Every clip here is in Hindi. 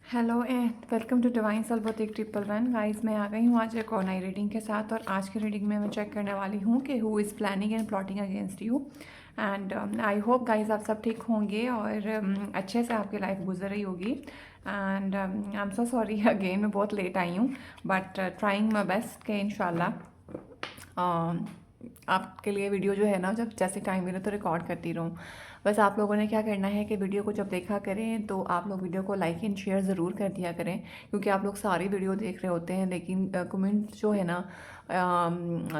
Hello and welcome to divine सलबोतिक ट्रिपल वन गाइस। मैं आ गई हूँ आज एक और नई रीडिंग के साथ। और आज की रीडिंग में मैं चेक करने वाली हूँ कि who is planning and plotting against you. And I hope guys आप सब ठीक होंगे और अच्छे से आपकी लाइफ गुजर रही होगी। And I am so sorry again, मैं बहुत लेट आई हूँ बट ट्राइंग माई बेस्ट के इंशाल्लाह आपके लिए वीडियो जो है ना, जब जैसे टाइम मिले तो रिकॉर्ड करती रहूँ। बस आप लोगों ने क्या करना है कि वीडियो को जब देखा करें तो आप लोग वीडियो को लाइक एंड शेयर ज़रूर कर दिया करें, क्योंकि आप लोग सारी वीडियो देख रहे होते हैं लेकिन कमेंट जो है ना,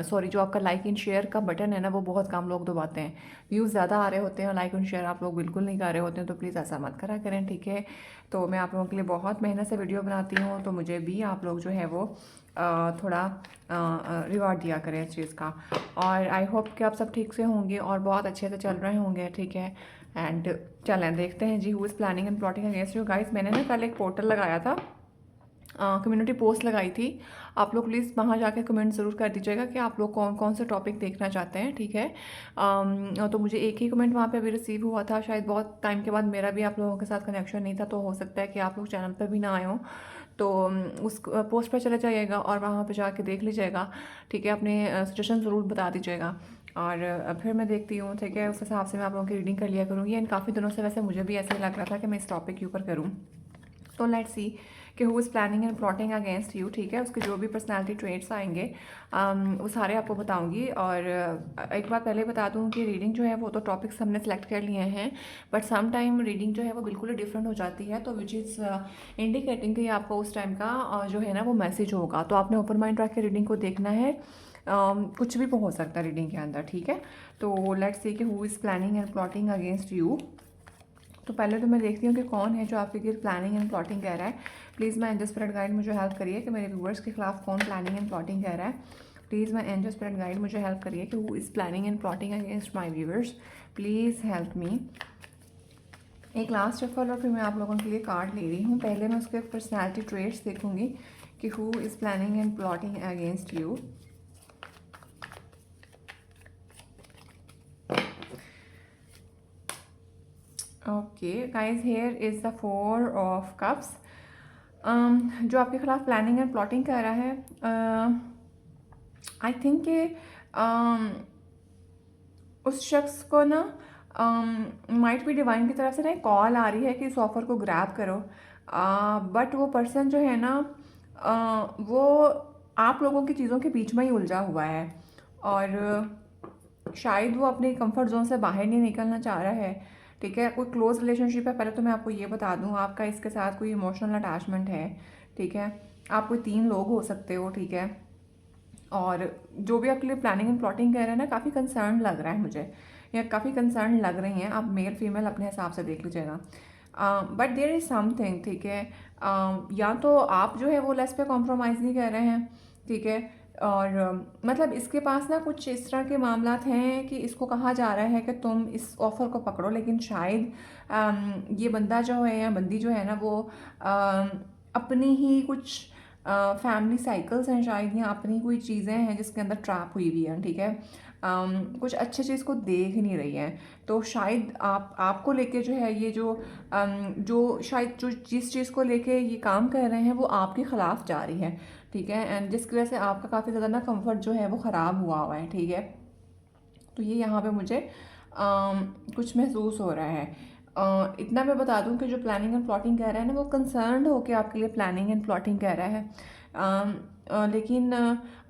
सॉरी, जो आपका लाइक एंड शेयर का बटन है ना, वो बहुत कम लोग दबाते हैं। व्यूज़ ज़्यादा आ रहे होते हैं और लाइक एंड शेयर आप लोग बिल्कुल नहीं कर रहे होते हैं, तो प्लीज़ ऐसा मत करा करें, ठीक है। तो मैं आप लोगों के लिए बहुत मेहनत से वीडियो बनाती हूँ, तो मुझे भी आप लोग जो है वो थोड़ा रिवार्ड दिया करें इस चीज़ का। और आई होप कि आप सब ठीक से होंगे और बहुत अच्छे से चल रहे होंगे, ठीक है। एंड चलें देखते हैं जी, who is planning and plotting against you. Guys, मैंने ना कल एक पोर्टल लगाया था, कम्युनिटी पोस्ट लगाई थी। आप लोग प्लीज़ वहाँ जाके कमेंट ज़रूर कर दीजिएगा कि आप लोग कौन कौन से टॉपिक देखना चाहते हैं, ठीक है। तो मुझे एक ही कमेंट वहाँ पे अभी रिसीव हुआ था, शायद बहुत टाइम के बाद। मेरा भी आप लोगों के साथ कनेक्शन नहीं था, तो हो सकता है कि आप लोग चैनल पर भी ना आए हों। तो उस पोस्ट पर चले जाइएगा और वहाँ पे जाके देख लीजिएगा, ठीक है। अपने सजेशन ज़रूर बता दीजिएगा और फिर मैं देखती हूँ, ठीक है। उस हिसाब से मैं आप लोगों की रीडिंग कर लिया करूँगी। एंड काफ़ी दिनों से वैसे मुझे भी ऐसा ही लग रहा था कि मैं इस टॉपिक के ऊपर करूँ। तो लेट्स सी कि who is planning and plotting against you, ठीक है। उसके जो भी पर्सनालिटी ट्रेट्स आएंगे वो सारे आपको बताऊंगी। और एक बात पहले बता दूं कि रीडिंग जो है वो तो टॉपिक्स हमने सेलेक्ट कर लिए हैं, बट सम टाइम रीडिंग जो है वो बिल्कुल ही डिफरेंट हो जाती है, तो विच इज़ इंडिकेटिंग कि आपको उस टाइम का जो है ना वो मैसेज होगा। तो आपने ओपन माइंड रख के रीडिंग को देखना है। कुछ भी हो सकता है रीडिंग के अंदर, ठीक है। तो लेट्स सी कि who is planning and plotting against you. तो पहले तो मैं देखती हूँ कि कौन है जो आपके लिए प्लानिंग एंड प्लॉटिंग कह रहा है। Please my angel spirit guide मुझे हेल्प करिए कि मेरे व्यूवर्स के खिलाफ कौन प्लानिंग एंड प्लॉटिंग कह रहा है। Please my angel spirit guide मुझे हेल्प करिए कि who is planning and plotting against my viewers. Please help me. एक लास्ट शफल और फिर मैं आप लोगों के लिए कार्ड ले रही हूँ। पहले मैं उसके पर्सनैलिटी ट्रेट्स देखूँगी कि who is planning and plotting against you. Okay guys, here is the 4 of Cups। जो आपके खिलाफ प्लानिंग एंड प्लॉटिंग कर रहा है, आई थिंक कि उस शख्स को ना माइट भी डिवाइन की तरफ से ना एक कॉल आ रही है कि इस ऑफ़र को ग्रैब करो। बट वो पर्सन जो है ना, वो आप लोगों की चीज़ों के बीच में ही उलझा हुआ है और शायद वो अपने कंफर्ट जोन से बाहर नहीं निकलना चाह रहा है, ठीक है। कोई क्लोज रिलेशनशिप है। पहले तो मैं आपको ये बता दूं, आपका इसके साथ कोई इमोशनल अटैचमेंट है, ठीक है। आप कोई 3 लोग हो सकते हो, ठीक है। और जो भी आपके लिए प्लानिंग एंड प्लॉटिंग कह रहे हैं ना, काफ़ी कंसर्न लग रहा है मुझे, या काफ़ी कंसर्न लग रही हैं। आप मेल फीमेल अपने हिसाब से देख लीजिएगा। बट देयर इज़ समथिंग, ठीक है। या तो आप जो है वो लेस पे कॉम्प्रोमाइज़ नहीं कर रहे हैं, ठीक है। और मतलब इसके पास ना कुछ इस तरह के मामलात हैं कि इसको कहा जा रहा है कि तुम इस ऑफ़र को पकड़ो, लेकिन शायद ये बंदा जो है या बंदी जो है ना, वो अपनी ही कुछ फैमिली साइकिल्स हैं शायद, या अपनी कोई चीज़ें हैं जिसके अंदर ट्रैप हुई हुई हैं, ठीक है। कुछ अच्छे चीज़ को देख नहीं रही हैं। तो शायद आपको लेके जो है ये जो शायद जो जिस चीज़ को लेके ये काम कर रहे हैं वो आपके ख़िलाफ़ जा रही है, ठीक है। एंड जिसकी वजह से आपका काफ़ी ज़्यादा ना कंफर्ट जो है वो ख़राब हुआ है, ठीक है। तो ये यहाँ पे मुझे कुछ महसूस हो रहा है। इतना मैं बता दूं कि जो प्लानिंग एंड प्लॉटिंग कह रहा है ना, वो कंसर्न्ड होकर आपके लिए प्लानिंग एंड प्लॉटिंग कह रहा है। लेकिन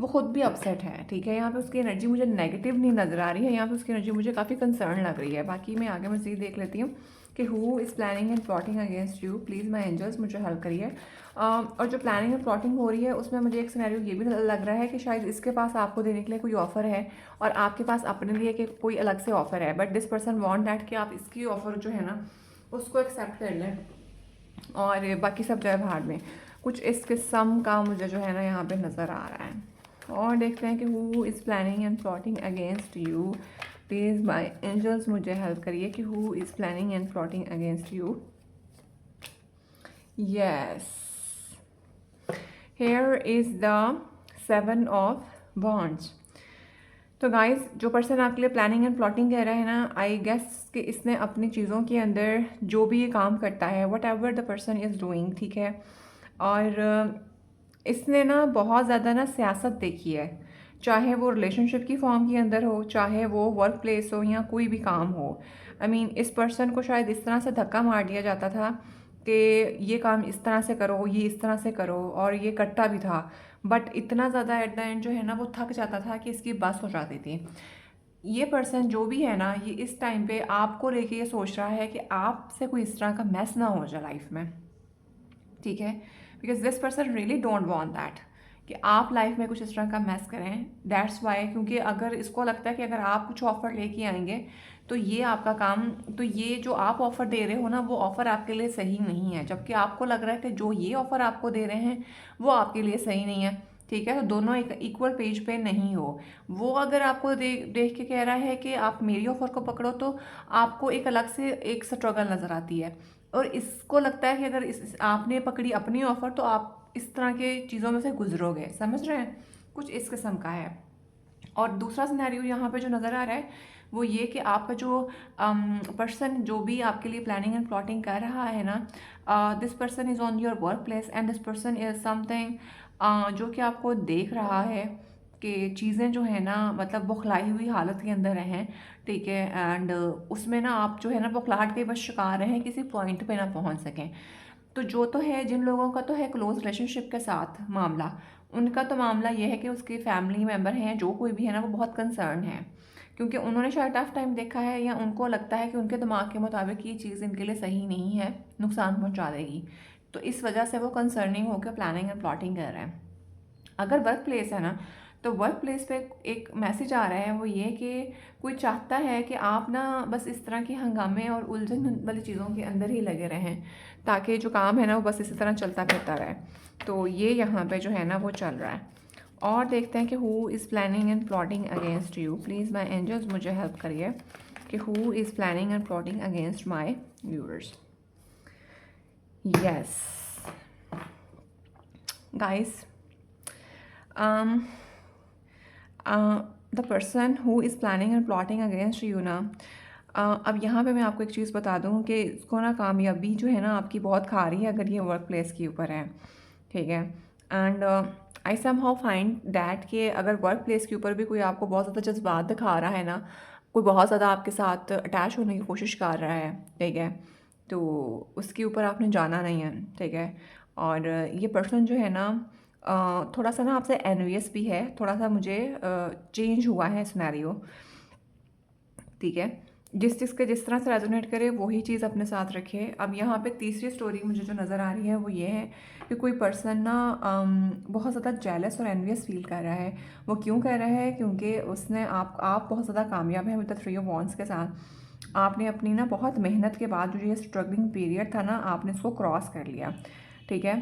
वो खुद भी अपसेट है, ठीक है। यहाँ पे उसकी एनर्जी मुझे नेगेटिव नहीं नज़र आ रही है, यहाँ पे उसकी एनर्जी मुझे काफ़ी कंसर्न लग रही है। बाकी मैं आगे मज़ीद देख लेती हूँ कि who is planning and plotting against you. Please my angels मुझे हेल्प करिए। और जो प्लानिंग एंड प्लॉटिंग हो रही है उसमें मुझे एक सिनेरियो ये भी लग रहा है कि शायद इसके पास आपको देने के लिए कोई ऑफ़र है और आपके पास अपने लिए कि कोई अलग से ऑफ़र है, but this person want that कि आप इसकी ऑफ़र जो है ना उसको एक्सेप्ट कर लें और बाकी सब जो है बाहर में। कुछ इस किस्म का मुझे जो है ना यहाँ पे नज़र आ रहा है। और देखते हैं कि who is planning and plotting against you. Please my angels मुझे हेल्प करिए कि who is planning and plotting against you. Yes, here is the 7 of Wands। तो गाइस, जो पर्सन आपके लिए प्लानिंग एंड प्लॉटिंग कह रहा है ना, आई गेस कि इसने अपनी चीज़ों के अंदर जो भी ये काम करता है, what ever the person is doing, ठीक है, और इसने ना बहुत ज़्यादा ना सियासत देखी है, चाहे वो रिलेशनशिप की फॉर्म के अंदर हो, चाहे वो वर्क प्लेस हो, या कोई भी काम हो। आई मीन इस पर्सन को शायद इस तरह से धक्का मार दिया जाता था कि ये काम इस तरह से करो, ये इस तरह से करो, और ये करता भी था। बट इतना ज़्यादा एट द एंड जो है ना वो थक जाता था कि इसकी बस हो जाती थी। ये पर्सन जो भी है ना, ये इस टाइम पे आपको लेके ये सोच रहा है कि आपसे कोई इस तरह का मैस ना हो जाए लाइफ में, ठीक है, because this person really don't want that कि आप लाइफ में कुछ इस तरह का मैस करें। दैट्स वाई, क्योंकि अगर इसको लगता है कि अगर आप कुछ ऑफर लेके आएंगे तो ये आपका काम, तो ये जो आप ऑफर दे रहे हो ना वो ऑफर आपके लिए सही नहीं है, जबकि आपको लग रहा है कि जो ये ऑफर आपको दे रहे हैं वो आपके लिए सही नहीं है, ठीक है। तो दोनों एक इक्वल पेज पे नहीं हो। वो अगर आपको देख के कह रहा है कि आप मेरी ऑफर को पकड़ो, तो आपको एक अलग से एक स्ट्रगल नज़र आती है, और इसको लगता है कि अगर आपने पकड़ी अपनी ऑफ़र तो आप इस तरह के चीज़ों में से गुजरोगे, समझ रहे हैं, कुछ इस किस्म का है। और दूसरा सिनेरियो यहाँ पे जो नज़र आ रहा है वो ये कि आपका जो पर्सन जो भी आपके लिए प्लानिंग एंड प्लॉटिंग कर रहा है ना, this person is on your work place and this person is something जो कि आपको देख रहा है कि चीज़ें जो है ना, मतलब बौखलाई हुई हालत के अंदर हैं, ठीक है, एंड उसमें ना आप जो है ना बौखलाहट के बस शिकार हैं, किसी पॉइंट पे ना पहुंच सकें। तो जो तो है, जिन लोगों का तो है क्लोज रिलेशनशिप के साथ मामला, उनका तो मामला ये है कि उसके फैमिली मेम्बर हैं, जो कोई भी है ना वो बहुत कंसर्न है, क्योंकि उन्होंने शायद टफ टाइम देखा है, या उनको लगता है कि उनके दिमाग के मुताबिक ये चीज़ इनके लिए सही नहीं है, नुकसान पहुंचा देगी, तो इस वजह से वो कंसर्निंग होकर प्लानिंग एंड प्लॉटिंग कर रहे हैं। अगर वर्क प्लेस है ना, तो वर्क प्लेस पे एक मैसेज आ रहा है, वो ये कि कोई चाहता है कि आप ना बस इस तरह के हंगामे और उलझन वाली चीज़ों के अंदर ही लगे रहें, ताकि जो काम है ना वो बस इसी तरह चलता फिरता रहे। तो ये यहाँ पे जो है ना वो चल रहा है। और देखते हैं कि who is planning and plotting against you. Please my angels मुझे हेल्प करिए कि who is planning and plotting against my viewers. Yes guys, the person who is planning and plotting against you ना, अब यहाँ पे मैं आपको एक चीज़ बता दूँ कि इसको ना कामयाबी जो है ना आपकी बहुत खा रही है, अगर ये वर्क प्लेस के ऊपर है, ठीक है। And I somehow find that कि अगर वर्क प्लेस के ऊपर भी कोई आपको बहुत ज़्यादा जज्बात दिखा रहा है ना, कोई बहुत ज़्यादा आपके साथ अटैच होने की कोशिश कर रहा है, ठीक है, तो उसके ऊपर आपने जाना नहीं है, ठीक है। और ये पर्सन जो है ना थोड़ा सा ना आपसे एनवियस भी है, थोड़ा सा मुझे चेंज हुआ है सिनेरियो, ठीक है। जिस चीज़ के जिस तरह से रेजोनेट करे वही चीज़ अपने साथ रखे। अब यहाँ पे तीसरी स्टोरी मुझे जो नज़र आ रही है वो ये है कि कोई पर्सन ना बहुत ज़्यादा जेलस और एनवियस फील कर रहा है। वो क्यों कर रहा है? क्योंकि उसने आप बहुत ज़्यादा कामयाब हैं विद द 3 ऑफ वॉन्ड्स के साथ। आपने अपनी ना बहुत मेहनत के बाद जो ये स्ट्रगलिंग पीरियड था ना, आपने इसको क्रॉस कर लिया, ठीक है।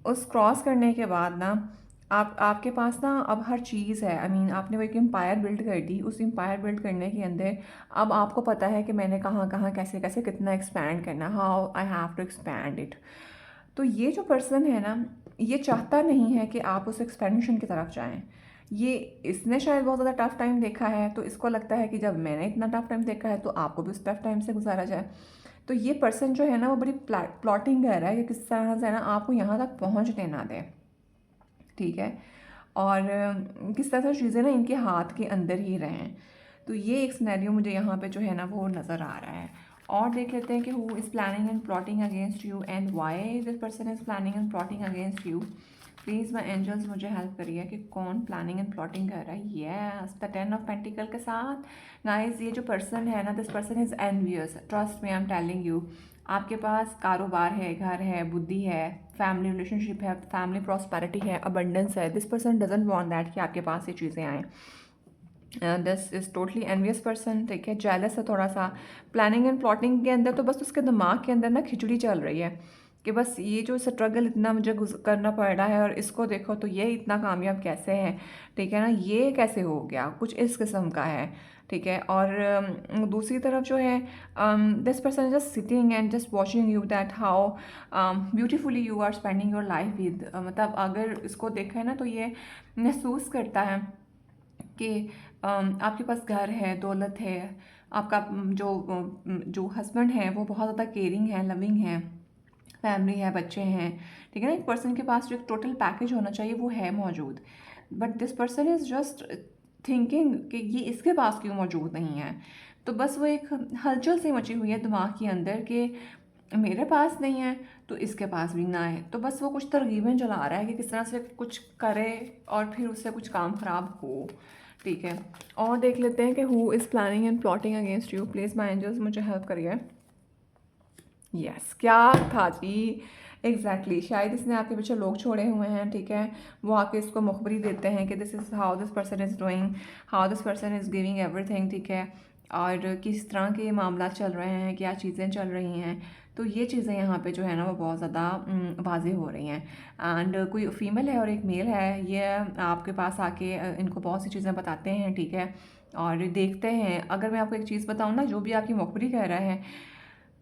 उस क्रॉस करने के बाद ना आपके पास ना अब हर चीज़ है। आई मीन आपने वो एक एम्पायर बिल्ड कर दी। उस एम्पायर बिल्ड करने के अंदर अब आपको पता है कि मैंने कहाँ कहाँ कैसे कैसे कितना एक्सपैंड करना, how I have to expand it. तो ये जो पर्सन है ना, ये चाहता नहीं है कि आप उस एक्सपेंशन की तरफ जाएं। ये इसने शायद बहुत ज़्यादा टफ टाइम देखा है, तो इसको लगता है कि जब मैंने इतना टफ टाइम देखा है तो आपको भी उस टफ टाइम से गुजारा जाए। तो ये पर्सन जो है ना वो बड़ी प्लॉटिंग कर रहा है कि किस तरह से ना आपको यहाँ तक पहुँचने ना दे, ठीक है। और किस तरह से चीज़ें ना इनके हाथ के अंदर ही रहें। तो ये एक सिनेरियो मुझे यहाँ पे जो है ना वो नज़र आ रहा है। और देख लेते हैं कि who is planning and plotting against you and why this person is planning and plotting against you. Please my angels मुझे हेल्प करिए कि कौन प्लानिंग एंड प्लॉटिंग कर रहा है। यस, द 10 ऑफ पेंटिकल के साथ गाइस ये जो पर्सन है ना, this person is envious. Trust me, I am telling you. आपके पास कारोबार है, घर है, बुद्धि है, फैमिली रिलेशनशिप है, फैमिली प्रॉस्पेरिटी है, अबंडेंस है। This person doesn't want that कि आपके पास ये चीज़ें आएँ। This is totally envious person, ठीक है, जेलस है थोड़ा सा। प्लानिंग एंड प्लॉटिंग के अंदर तो बस उसके दिमाग के अंदर ना खिचड़ी चल रही है कि बस ये जो स्ट्रगल इतना मुझे करना पड़ रहा है, और इसको देखो तो ये इतना कामयाब कैसे है, ठीक है ना, ये कैसे हो गया, कुछ इस किस्म का है, ठीक है। और दूसरी तरफ जो है this person just sitting and just watching you that how beautifully you are spending your life with, मतलब अगर इसको देखा है ना तो ये महसूस करता है कि आपके पास घर है, दौलत है, आपका जो हस्बैंड है वो बहुत ज़्यादा केयरिंग है, लविंग है, फैमिली है, बच्चे हैं, ठीक है ना। एक पर्सन के पास जो एक टोटल पैकेज होना चाहिए वो है मौजूद, but this person is just thinking कि ये इसके पास क्यों मौजूद नहीं है। तो बस वो एक हलचल सी मची हुई है दिमाग के अंदर कि मेरे पास नहीं है तो इसके पास भी ना है। तो बस वो कुछ तरकीबें चला रहा है कि किस तरह से कुछ करे और फिर उससे कुछ काम ख़राब हो, ठीक है। और देख लेते हैं कि who is planning and plotting against you, please my angels मुझे हेल्प करिए। यस, क्या था जी, एग्जैक्टली शायद इसने आपके पीछे लोग छोड़े हुए हैं, ठीक है। वो आके इसको मुखबरी देते हैं कि this is how this person is doing, how this person is giving everything, ठीक है। और किस तरह के मामला चल रहे हैं, क्या चीज़ें चल रही हैं। तो ये चीज़ें यहाँ पे जो है ना वो बहुत ज़्यादा वाज़ेह हो रही हैं। एंड कोई फीमेल है और एक मेल है, ये आपके पास आके इनको बहुत सी चीज़ें बताते हैं, ठीक है। और देखते हैं, अगर मैं आपको एक चीज़ बताऊँ ना, जो भी आपकी मुखबरी कह रहा है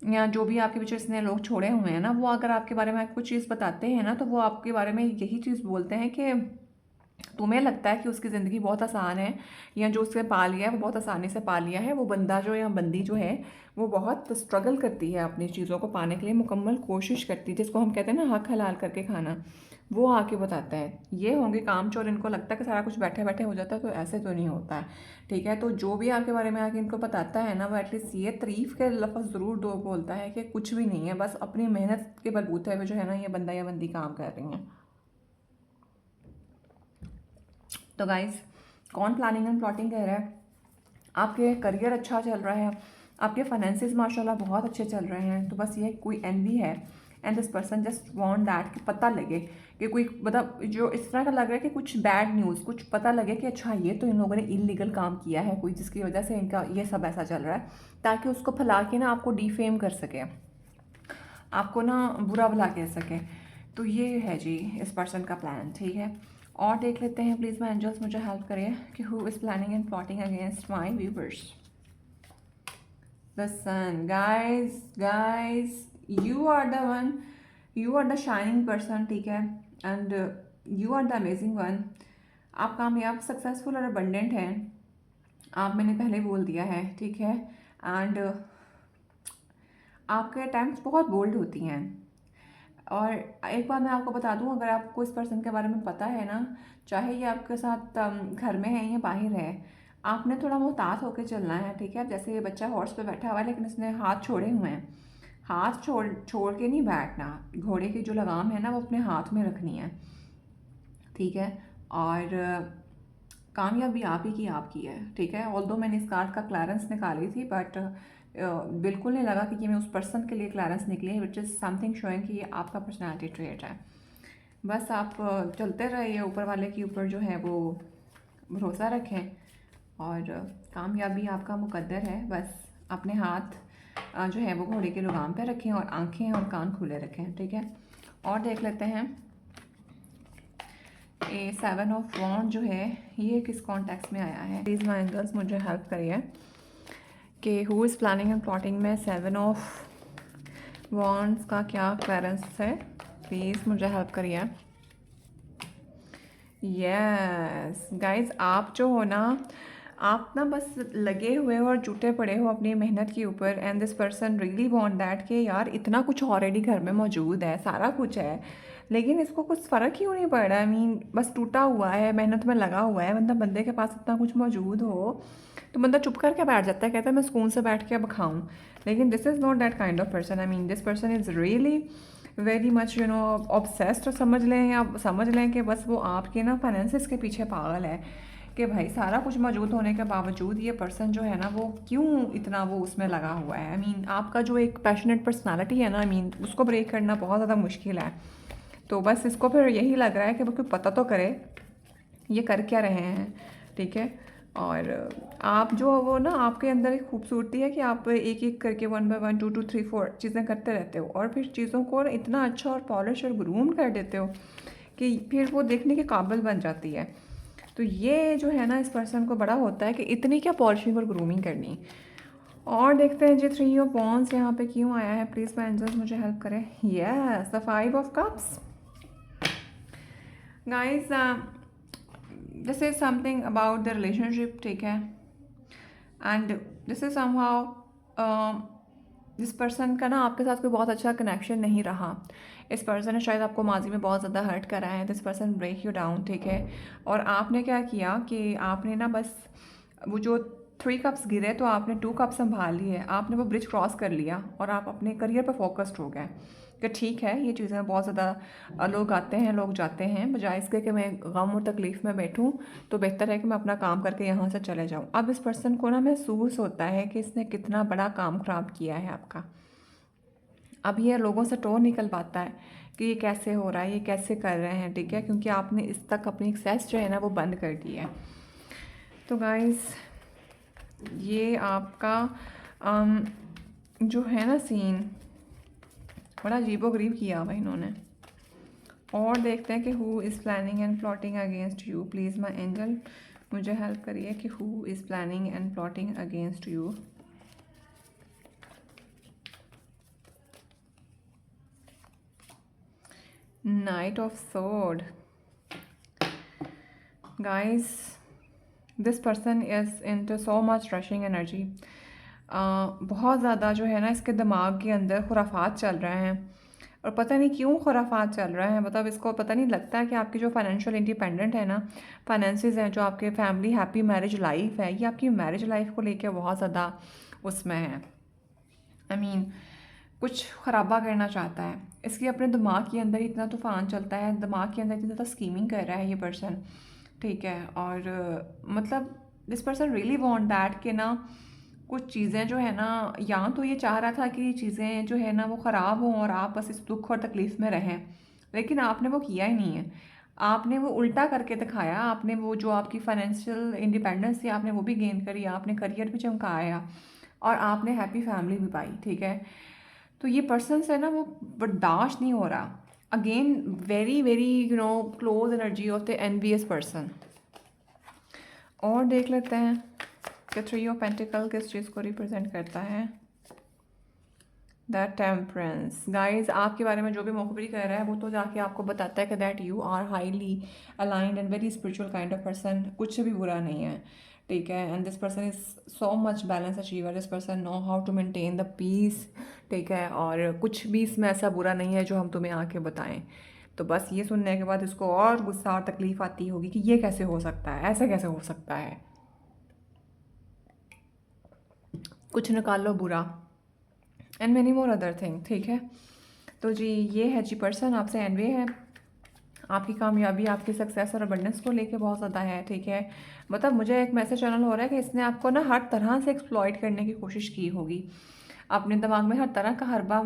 या जो भी आपके पीछे इसने लोग छोड़े हुए हैं ना, वो अगर आपके बारे में कुछ चीज़ बताते हैं ना, तो वो आपके बारे में यही चीज़ बोलते हैं कि तुम्हें लगता है कि उसकी ज़िंदगी बहुत आसान है, या जो उसने पा लिया है वो बहुत आसानी से पा लिया है। वो बंदा जो या बंदी जो है वो बहुत स्ट्रगल करती है अपनी चीज़ों को पाने के लिए, मुकम्मल कोशिश करती है, जिसको हम कहते हैं ना हक हलाल करके खाना। वो आके बताता है ये होंगे कामचोर, इनको लगता है कि सारा कुछ बैठे बैठे हो जाता है, तो ऐसे तो नहीं होता है, ठीक है। तो जो भी आपके बारे में आके इनको बताता है ना, वो एटलीस्ट ये तारीफ़ के लफ्ज़ ज़रूर दो बोलता है कि कुछ भी नहीं है, बस अपनी मेहनत के बलबूते पे जो है ना ये बंदा या बंदी काम कर रही हैं। तो गाइस, कौन प्लानिंग एंड प्लॉटिंग कह रहा है? आपके करियर अच्छा चल रहा है, आपके फाइनेंसिस माशाल्लाह बहुत अच्छे चल रहे हैं, तो बस ये कोई एनवी है and this person just want that कि पता लगे कि कोई मतलब जो इस तरह का लग रहा है कि कुछ बैड न्यूज़, कुछ पता लगे कि अच्छा ये तो इन लोगों ने इलीगल काम किया है कोई, जिसकी वजह से इनका ये सब ऐसा चल रहा है, ताकि उसको फैला के ना आपको डिफेम कर सके, आपको ना बुरा भला कह सके। तो ये है जी इस पर्सन का प्लान, ठीक है। और देख लेते हैं, प्लीज़ माय एंजल्स मुझे हेल्प करिए कि who is planning and plotting against my viewers. The sun, guys, you are the one, you are the shining person, ठीक है। And you are the amazing one. आप कामयाब, सक्सेसफुल और अबंडेंट हैं, आप मैंने पहले बोल दिया है, ठीक है। एंड आपके अटैम्प्ट बहुत बोल्ड होती हैं। और एक बात मैं आपको बता दूं, अगर आपको इस पर्सन के बारे में पता है ना, चाहे ये आपके साथ घर में है या बाहर है, आपने थोड़ा मोहतात होकर चलना है, ठीक है। जैसे ये बच्चा हॉर्स पे बैठा हुआ है लेकिन इसने हाथ छोड़े हुए हैं, हाथ छोड़ छोड़ के नहीं बैठना, घोड़े की जो लगाम है ना वो अपने हाथ में रखनी है, ठीक है। और कामयाबी आप ही की आपकी है, ठीक है। ऑल्दो मैंने इस कार्ड का क्लैरेंस निकाली थी, बट बिल्कुल नहीं लगा कि ये मैं उस पर्सन के लिए क्लैरेंस निकली है, विच इज़ समथिंग शोइंग कि ये आपका पर्सनैलिटी ट्रेट है। बस आप चलते रहिए, ऊपर वाले के ऊपर जो है वो भरोसा रखें, और कामयाबी आपका मुकद्दर है। बस अपने हाथ जो है वो घोड़े के लगाम पे रखें और आंखें और कान खुले रखें, ठीक है। और देख लेते हैं ये 7 ऑफ वॉन्ड जो है ये किस कॉन्टेक्स्ट में आया है। प्लीज़ माय एंजल्स मुझे हेल्प करिए कि who is planning and plotting में 7 ऑफ वॉन्ड्स का क्या क्लियरेंस है, प्लीज़ मुझे हेल्प करिए। यस गाइज, आप जो हो ना, आप ना बस लगे हुए हो और जुटे पड़े हो अपनी मेहनत के ऊपर, and this person really want that कि यार इतना कुछ ऑलरेडी घर में मौजूद है, सारा कुछ है, लेकिन इसको कुछ फ़र्क ही नहीं पड़ रहा। आई मीन बस टूटा हुआ है, मेहनत में लगा हुआ है बंदा, बंदे के पास इतना कुछ मौजूद हो तो बंदा चुप करके बैठ जाता है, कहता है मैं सुकून से बैठ के अब खाऊं। लेकिन this is not that kind of person. I mean this person is really very much you know obsessed, तो समझ लें, या समझ लें कि बस वो आपके ना फाइनेंसिस के पीछे पागल है कि भाई सारा कुछ मौजूद होने के बावजूद ये पर्सन जो है ना वो क्यों इतना वो उसमें लगा हुआ है। आई मीन आपका जो एक पैशनेट पर्सनालिटी है ना, आई मीन उसको ब्रेक करना बहुत ज़्यादा मुश्किल है। तो बस इसको फिर यही लग रहा है कि वो कोई पता तो करे ये कर क्या रहे हैं, ठीक है। और आप जो वो ना, आपके अंदर एक खूबसूरती है कि आप एक एक करके 1 बाय 1 2 2 3 4 चीज़ें करते रहते हो, और फिर चीज़ों को इतना अच्छा और पॉलिश और ग्रूम कर देते हो कि फिर वो देखने के काबिल बन जाती है। तो ये जो है ना इस पर्सन को बड़ा होता है कि इतनी क्या पॉलिशिंग और ग्रूमिंग करनी। और देखते हैं जी 3 ऑफ वॉन्ड्स यहाँ पे क्यों आया है, प्लीज़ माय एंजल्स मुझे हेल्प करें। Yes, the 5 of cups. Guys this is something about the relationship, ठीक है। एंड दिस इज समहाउ जिस पर्सन का ना आपके साथ कोई बहुत अच्छा कनेक्शन नहीं रहा, इस पर्सन ने शायद आपको माजी में बहुत ज़्यादा हर्ट करा है, this person break you down, ठीक है। और आपने क्या किया कि आपने ना बस वो जो 3 कप्स गिरे तो आपने 2 कप संभाल लिए, आपने वो ब्रिज क्रॉस कर लिया और आप अपने करियर पर फोकस्ड हो गए कि ठीक है ये चीज़ें बहुत ज़्यादा लोग आते हैं लोग जाते हैं, बजाय इसके कि मैं गम और तकलीफ़ में बैठूं तो बेहतर है कि मैं अपना काम करके यहाँ से चले जाऊँ। अब इस पर्सन को ना महसूस होता है कि इसने कितना बड़ा काम ख़राब किया है आपका। अब ये लोगों से टोन निकल पाता है कि ये कैसे हो रहा है, ये कैसे कर रहे हैं, ठीक है, क्योंकि आपने इस तक अपनी एक्सेस जो है ना वो बंद कर दी है। तो गाइस ये आपका जो है ना सीन बड़ा अजीबोगरीब किया हुआ इन्होंने। और देखते हैं कि who is planning and plotting against you. Please my angel मुझे हेल्प करिए कि who is planning and plotting against you. Night of sword. Guys this person is into so much rushing energy. बहुत ज़्यादा जो है ना इसके दिमाग के अंदर खुराफात चल रहे हैं और पता नहीं क्यों खुराफात चल रहे हैं। मतलब इसको पता नहीं लगता है कि आपकी जो फाइनेंशियल इंडिपेंडेंट है ना, फाइनेंसेस हैं, जो आपके फैमिली हैप्पी मैरिज लाइफ है, ये आपकी मैरिज लाइफ को लेके बहुत ज़्यादा उसमें है। आई मीन कुछ ख़राबा करना चाहता है। इसके अपने दिमाग के अंदर इतना तूफ़ान चलता है, दिमाग के अंदर इतना ज़्यादा स्कीमिंग कर रहा है ये पर्सन, ठीक है। और मतलब this person really want that कि ना कुछ चीज़ें जो है ना, या तो ये चाह रहा था कि चीज़ें जो है ना वो ख़राब हों और आप बस इस दुख और तकलीफ़ में रहें, लेकिन आपने वो किया ही नहीं है। आपने वो उल्टा करके दिखाया। आपने वो जो आपकी फाइनेंशियल इंडिपेंडेंस थी आपने वो भी गेन करी, आपने करियर भी चमकाया और आपने हैप्पी फैमिली भी पाई, ठीक है। तो ये पर्सन है ना वो बर्दाश्त नहीं हो रहा। Again very very close energy of the envious person. और देख लेते हैं कि 3 ऑफ पेंटिकल किस चीज़ को रिप्रेजेंट करता है। The temperance. गाइज आपके बारे में जो भी मुखबरी कर रहा है वो तो जाके आपको बताता है कि that you are highly aligned and very spiritual kind of person. कुछ भी बुरा नहीं है, ठीक है। And this person is so much balance achiever. This person know how to maintain the peace, ठीक है। और कुछ भी इसमें ऐसा बुरा नहीं है जो हम तुम्हें आके बताएं। तो बस ये सुनने के बाद इसको और गुस्सा और तकलीफ आती होगी कि ये कैसे हो सकता है, ऐसे कैसे हो सकता है, कुछ निकाल लो बुरा and many more other thing, ठीक है। तो जी ये है जी पर्सन आपसे एनवे है, आपकी कामयाबी आपकी सक्सेस और अबंडेंस को लेके बहुत ज़्यादा है, ठीक है। मतलब मुझे एक मैसेज चैनल हो रहा है कि इसने आपको ना हर तरह से एक्सप्लॉइट करने की कोशिश की होगी, अपने दिमाग में हर तरह का हरबा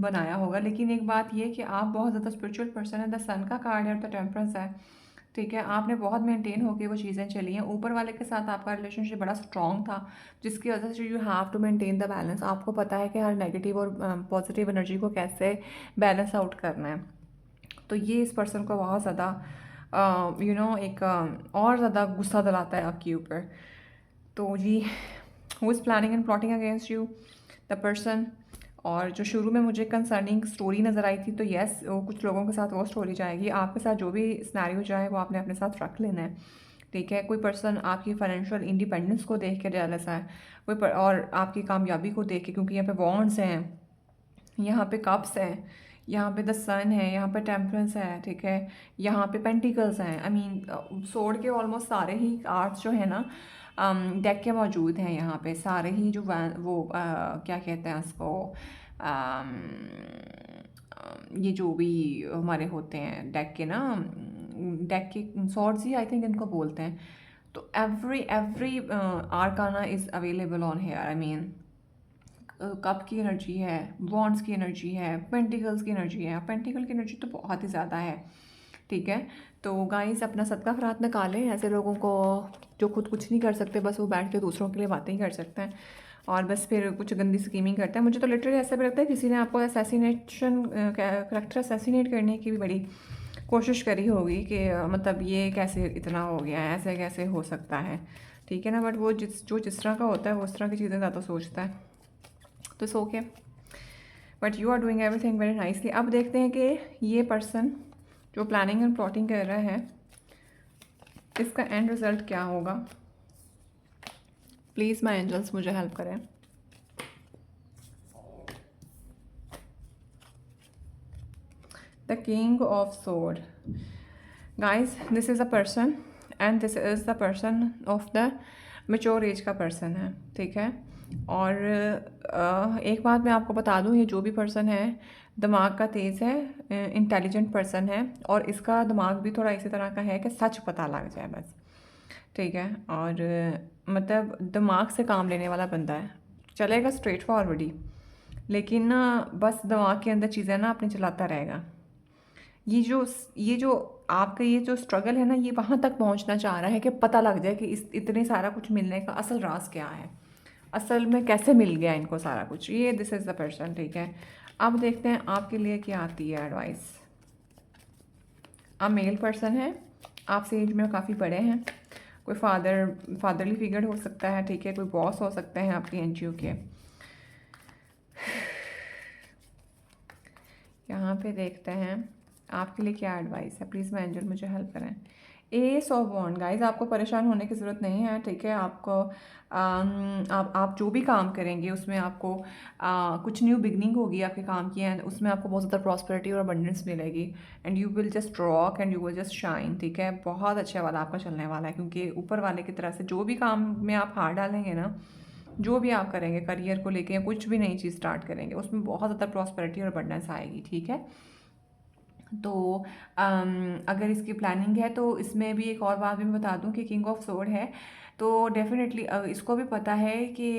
बनाया होगा। लेकिन एक बात ये कि आप बहुत ज़्यादा स्पिरिचुअल पर्सन है, द सन का कार्ड है और द टेम्परेंस है, ठीक है। आपने बहुत मेंटेन होकर वो चीज़ें चली हैं। ऊपर वाले के साथ आपका रिलेशनशिप बड़ा स्ट्रॉन्ग था, जिसकी वजह से you have to maintain the balance. आपको पता है कि हर नेगेटिव और पॉजिटिव एनर्जी को कैसे बैलेंस आउट करना है। तो ये इस पर्सन को बहुत ज़्यादा एक और ज़्यादा गुस्सा दिलाता है आपके ऊपर। तो जी who is planning and plotting against you, the person. और जो शुरू में मुझे कंसर्निंग स्टोरी नज़र आई थी, तो येस वो कुछ लोगों के साथ वो स्टोरी जाएगी। आपके साथ जो भी सिनेरियो जाए वो आपने अपने साथ रख लेना है, ठीक है। कोई पर्सन आपकी फाइनेंशियल इंडिपेंडेंस को देख के जेलस है, और आपकी कामयाबी को देख के, क्योंकि यहाँ पे वॉन्ड्स हैं, यहाँ पे कप्स हैं, यहाँ पे द सन है, यहाँ पे टेम्परेंस है, ठीक है। यहाँ पे पेंटिकल्स हैं। आई मीन सोर्ड के ऑलमोस्ट सारे ही कार्ड्स जो है ना डेक के मौजूद हैं यहाँ पे सारे ही। जो क्या कहते हैं उसको, ये जो भी हमारे होते हैं डेक के ना, डेक के सॉर्ड्स ही आई थिंक इनको बोलते हैं। तो every arcana is available on here. I mean cup की एनर्जी है, वॉन्ड्स की एनर्जी है, पेंटिकल्स की एनर्जी है। पेंटिकल की एनर्जी तो बहुत ही ज़्यादा है, ठीक है। तो गाइस अपना सदका फरात निकालें ऐसे लोगों को जो खुद कुछ नहीं कर सकते, बस वो बैठ के दूसरों के लिए बातें ही कर सकते हैं और बस फिर कुछ गंदी स्कीमिंग करते हैं। मुझे तो लिटरली ऐसा भी लगता है किसी ने आपको असैसिनेशन करैक्टर असैसिनेट करने की भी बड़ी कोशिश करी होगी कि मतलब ये कैसे इतना हो गया है, ऐसे कैसे हो सकता है, ठीक है ना। बट वो जिस तरह का होता है वो उस तरह की चीज़ें ज़्यादा सोचता है, तो it's okay. But you are doing everything very nicely. अब देखते हैं कि ये पर्सन जो प्लानिंग एंड प्लॉटिंग कर रहा है इसका एंड रिज़ल्ट क्या होगा? प्लीज़ माय एंजल्स मुझे हेल्प करें। The king of sword. Guys, this is a person and this is the person of the mature age का पर्सन है, ठीक है। और एक बात मैं आपको बता दूं, ये जो भी पर्सन है दिमाग का तेज़ है, इंटेलिजेंट पर्सन है, और इसका दिमाग भी थोड़ा इसी तरह का है कि सच पता लग जाए बस, ठीक है। और मतलब दिमाग से काम लेने वाला बंदा है, चलेगा स्ट्रेट फॉरवर्ड ही, लेकिन ना बस दिमाग के अंदर चीज़ें ना अपनी चलाता रहेगा। ये जो आपका ये जो स्ट्रगल है ना, ये वहाँ तक पहुँचना चाह रहा है कि पता लग जाए कि इस इतने सारा कुछ मिलने का असल राज क्या है, असल में कैसे मिल गया इनको सारा कुछ। ये दिस इज़ द पर्सन, ठीक है। अब देखते हैं आपके लिए क्या आती है एडवाइस। आप मेल पर्सन है, आपसे एज में काफ़ी बड़े हैं, कोई फादरली फिगर हो सकता है, ठीक है, कोई बॉस हो सकते हैं आपकी एनजीओ के। यहाँ पे देखते हैं आपके लिए क्या एडवाइस है। प्लीज़ मैं एंजल मुझे हेल्प करें। S of wand. गाइज, आपको परेशान होने की ज़रूरत नहीं है, ठीक है। आपको आप जो भी काम करेंगे उसमें आपको कुछ न्यू बिगनिंग होगी आपके काम की, एंड उसमें आपको बहुत ज़्यादा प्रॉस्पेरिटी और अबंडेंस मिलेगी, and you will just rock and you will just shine, ठीक है। बहुत अच्छा वाला आपका चलने वाला है, क्योंकि ऊपर वाले की तरफ से जो भी काम में आप हाथ डालेंगे ना, जो भी आप करेंगे करियर को लेके या कुछ भी नई चीज़ स्टार्ट करेंगे, उसमें बहुत ज़्यादा प्रॉस्पेरिटी और अबंडेंस आएगी, ठीक है। तो अगर इसकी प्लानिंग है तो इसमें भी एक और बात भी मैं बता दूं कि किंग ऑफ सोर्ड है, तो डेफिनेटली इसको भी पता है कि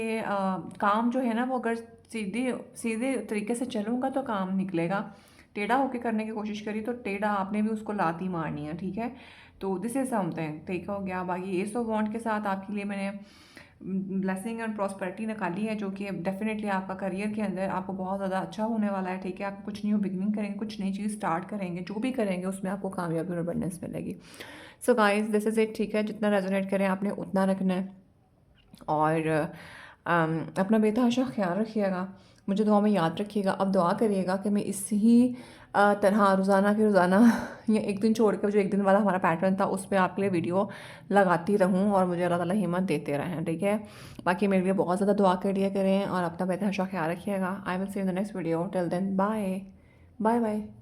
काम जो है ना वो अगर सीधे सीधे तरीके से चलूँगा तो काम निकलेगा, टेढ़ा होके करने की कोशिश करी तो टेढ़ा आपने भी उसको लात ही मारनी है, ठीक है। तो दिस इज समथिंग, ठीक हो गया। बाकी एस ऑफ वॉन्ड के साथ आपके लिए मैंने ब्लेसिंग एंड प्रॉस्पेरिटी निकाली है, जो कि डेफिनेटली आपका करियर के अंदर आपको बहुत ज़्यादा अच्छा होने वाला है, ठीक है। आप कुछ न्यू बिगनिंग करेंगे, कुछ नई चीज़ स्टार्ट करेंगे, जो भी करेंगे उसमें आपको कामयाबी और अबंडेंस मिलेगी। So guys, this is it, ठीक है। जितना रेजोनेट करें आपने उतना रखना है, और अपना बेतहाशा ख्याल रखिएगा, मुझे दुआ में याद रखिएगा। अब दुआ करिएगा कि मैं इस ही तरह रोज़ाना के रोज़ाना या एक दिन छोड़ कर जो एक दिन वाला हमारा पैटर्न था उस पर आपके लिए वीडियो लगाती रहूं, और मुझे अल्लाह ताला हिम्मत देते रहें, ठीक है। बाकी मेरे लिए बहुत ज़्यादा दुआ कर लिया करें और अपना बेतहाशा ख्याल रखिएगा। I will see in the next video. Till then, bye bye bye.